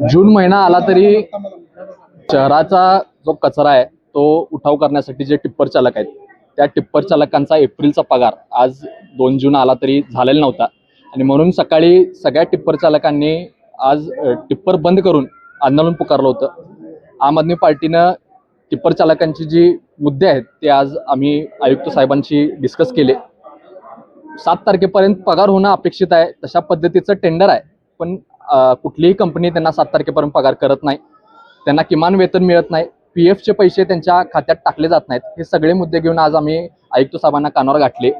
जून महिना आला तरी शहराचा जो कचरा आहे तो उठाव करण्यासाठी जे टिप्पर चालक आहेत त्या टिप्पर चालकांचा एप्रिलचा पगार आज 2 जून आला तरी झालेला नव्हता आणि म्हणून सकाळी सगळ्या टिप्पर चालकांनी आज टिप्पर बंद करून आंदोलन पुकारलं होतं। आम आदमी पार्टीनं टिप्पर चालकांची जी मुद्दे आहेत ते आज आम्ही आयुक्त साहेबांशी डिस्कस केले। 7 तारखेपर्यंत पगार होणं अपेक्षित आहे, तशा पद्धतीचं टेंडर आहे, पण कुठलीही कंपनी त्यांना 7 तारखेपर्यंत पगार करत नाही, त्यांना किमान वेतन मिळत नाही, PFचे पैसे त्यांच्या खात्यात टाकले जात नाहीत। हे सगळे मुद्दे घेऊन आज आम्ही आयुक्त साहेबांना कानावर गाठले।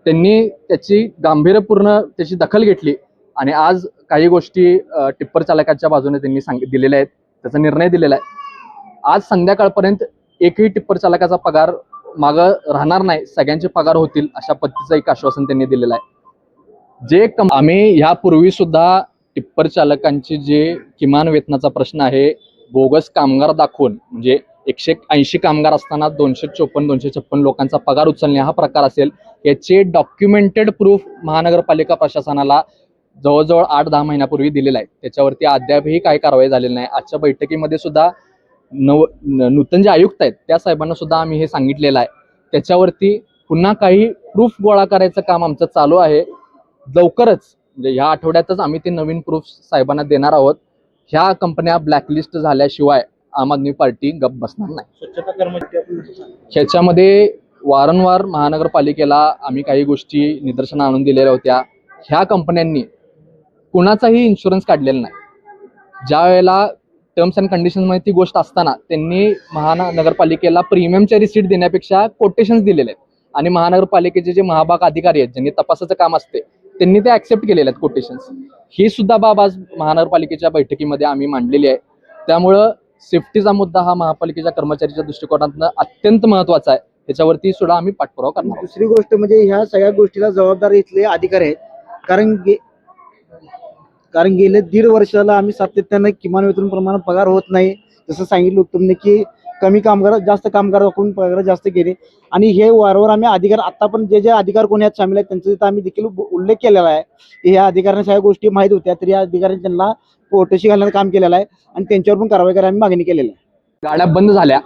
त्यांनी त्याची गांभीर्यपूर्ण त्याची दखल घेतली आणि आज काही गोष्टी टिप्पर चालकांच्या बाजूने त्यांनी दिलेल्या आहेत, त्याचा निर्णय दिलेला आहे। आज संध्याकाळपर्यंत एकही टिप्पर चालकाचा पगार मागं राहणार नाही, सगळ्यांचे पगार होतील अशा पद्धतीचं एक आश्वासन त्यांनी दिलेलं आहे। आम्ही यापूर्वी सुद्धा टिप्पर चालकांची जे किमान वेतनाचा प्रश्न आहे, बोगस कामगार दाखवून म्हणजे 180 कामगार असताना 254-256 लोकांचा पगार उचलणे हा प्रकार असेल, याचे डॉक्युमेंटेड प्रूफ महानगरपालिका प्रशासनाला जवळजवळ 8-10 महिन्यापूर्वी दिलेला आहे। त्याच्यावरती अद्यापही काही कारवाई झालेली नाही। आजच्या बैठकीमध्ये सुद्धा नूतन जे आयुक्त आहेत त्या साहेबांना सुद्धा आम्ही हे सांगितलेलं आहे। त्याच्यावरती पुन्हा काही प्रूफ गोळा करायचं काम आमचं चालू आहे। लवकरच म्हणजे ह्या आठवड्यातच आम्ही ते नवीन प्रूफ साहेबांना देणार आहोत। ह्या कंपन्या ब्लॅकलिस्ट झाल्याशिवाय आम आदमी पार्टी गप बसणार नाही। स्वच्छता कर्मचारी ह्याच्यामध्ये वारंवार महानगरपालिकेला आम्ही काही गोष्टी निदर्शना आणून दिलेल्या होत्या। ह्या कंपन्यांनी कुणाचाही इन्शुरन्स काढलेला नाही। ज्या वेळेला टर्म्स अँड कंडिशन्समध्ये ती गोष्ट असताना त्यांनी महानगरपालिकेला प्रीमियमचे रिसीट देण्यापेक्षा कोटेशन्स दिलेले आहेत आणि महानगरपालिकेचे जे महाभाग अधिकारी आहेत ज्यांनी तपासाचं काम असते त्यांनी ते ऍक्सेप्ट केलेले आहेत कोटेशन्स। ही सुद्धा बाब आज महानगरपालिकेच्या बैठकीमध्ये आम्ही मांडलेली आहे। त्यामुळं सेफ्टीचा मुद्दा हा महापालिकेच्या कर्मचाऱ्याच्या दृष्टिकोनातून अत्यंत महत्त्वाचा आहे, त्याच्यावरती सुद्धा आम्ही पाठपुरावा करणार। दुसरी गोष्ट म्हणजे ह्या सगळ्या गोष्टीला जबाबदार इथले अधिकारी आहेत, कारण गेले 1.5 वर्षाला आम्ही सातत्याने किमान वेतन प्रमाणे पगार होत नाही। जसं सांगितलं तुम्ही की कमी कामगार जास्त कामगार दाखवून पगार जास्त केले आणि हे वारंवार आम्ही अधिकार आता पण जे अधिकार कोणी यात सामील आहेत त्यांचा तिथं आम्ही देखील उल्लेख केलेला आहे की ह्या अधिकाऱ्यांना सगळ्या गोष्टी माहीत होत्या, तरी या अधिकाऱ्यांनी त्यांना पोटशी घालण्याचं काम केलेलं आहे आणि त्यांच्यावर पण कारवाई करायला आम्ही मागणी केलेली आहे। गाड्या बंद झाल्या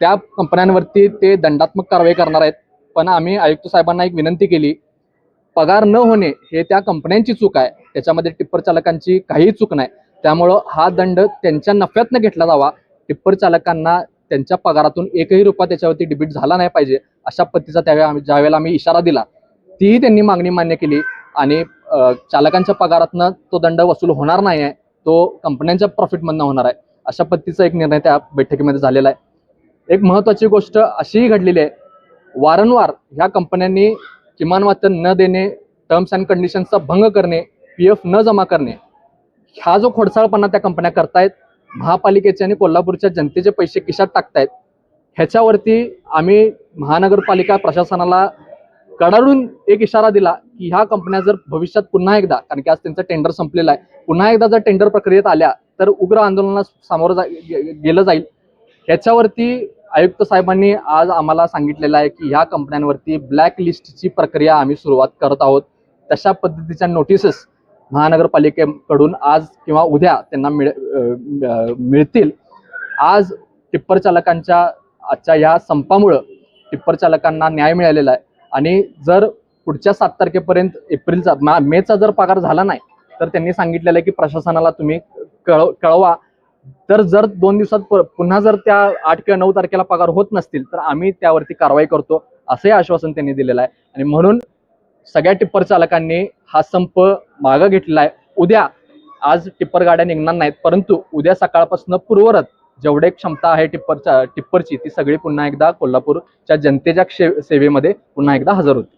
त्या कंपन्यांवरती ते दंडात्मक कारवाई करणार आहेत, पण आम्ही आयुक्त साहेबांना एक विनंती केली, पगार न होणे हे त्या कंपन्यांची चूक आहे, त्याच्यामध्ये टिप्पर चालकांची काहीही चूक नाही। त्यामुळं हा दंड त्यांच्या नफ्यातनं घेतला जावा, टिप्पर चालकांना त्यांच्या पगारातून एकही रुपया त्याच्यावरती डिबिट झाला नाही पाहिजे अशा पद्धतीचा ज्यावेळेला आम्ही इशारा दिला तीही त्यांनी मागणी मान्य केली आणि चालकांच्या पगारातनं तो दंड वसूल होणार नाही आहे, तो कंपन्यांच्या प्रॉफिटमधनं होणार आहे अशा पद्धतीचा एक निर्णय त्या बैठकीमध्ये झालेला आहे। एक महत्त्वाची गोष्ट अशीही घडलेली आहे, वारंवार ह्या कंपन्यांनी किमान वेतन न देणे, टर्म्स अँड कंडिशन्सचा भंग करणे, PF न जमा करणे, हा जो खोडसाळपणा त्या कंपन्या करतायत, महापालिकेचे आणि कोल्हापूरच्या जनतेचे पैसे खिशात टाकतायत, ह्याच्यावरती आम्ही महानगरपालिका प्रशासनाला कडाडून एक इशारा दिला की ह्या कंपन्या जर भविष्यात पुन्हा एकदा, कारण की आज त्यांचं टेंडर संपलेलं आहे, पुन्हा एकदा जर टेंडर प्रक्रियेत आल्या तर उग्र आंदोलनाला सामोरं गेलं जाईल। ह्याच्यावरती आयुक्त साहेबांनी आज आम्हाला सांगितलेलं आहे की ह्या कंपन्यांवरती ब्लॅक लिस्टची प्रक्रिया आम्ही सुरुवात करत आहोत। तशा पद्धतीच्या नोटिसेस महानगरपालिकेकडून आज किंवा उद्या त्यांना मिळतील। आज टिप्पर चालकांच्या आजच्या ह्या संपामुळं टिप्पर चालकांना न्याय मिळालेला आहे आणि जर पुढच्या 7 तारखेपर्यंत मेचा जर पगार झाला नाही तर त्यांनी सांगितलेलं आहे की प्रशासनाला तुम्ही कळवा, तर जर 2 दिवसात पुन्हा जर त्या 8 किंवा 9 तारखेला पगार होत नसतील तर आम्ही त्यावरती कारवाई करतो असंही आश्वासन त्यांनी दिलेलं आहे आणि म्हणून सगळ्या टिप्पर चालकांनी हा संप मागं घेतलेला आहे। उद्या आज टिप्पर गाड्या निघणार नाहीत, परंतु उद्या सकाळपासून पूर्वरत जेवढे क्षमता आहे टिप्परची ती सगळी पुन्हा एकदा कोल्हापूरच्या जनतेच्या सेवेमध्ये पुन्हा एकदा हजर होती।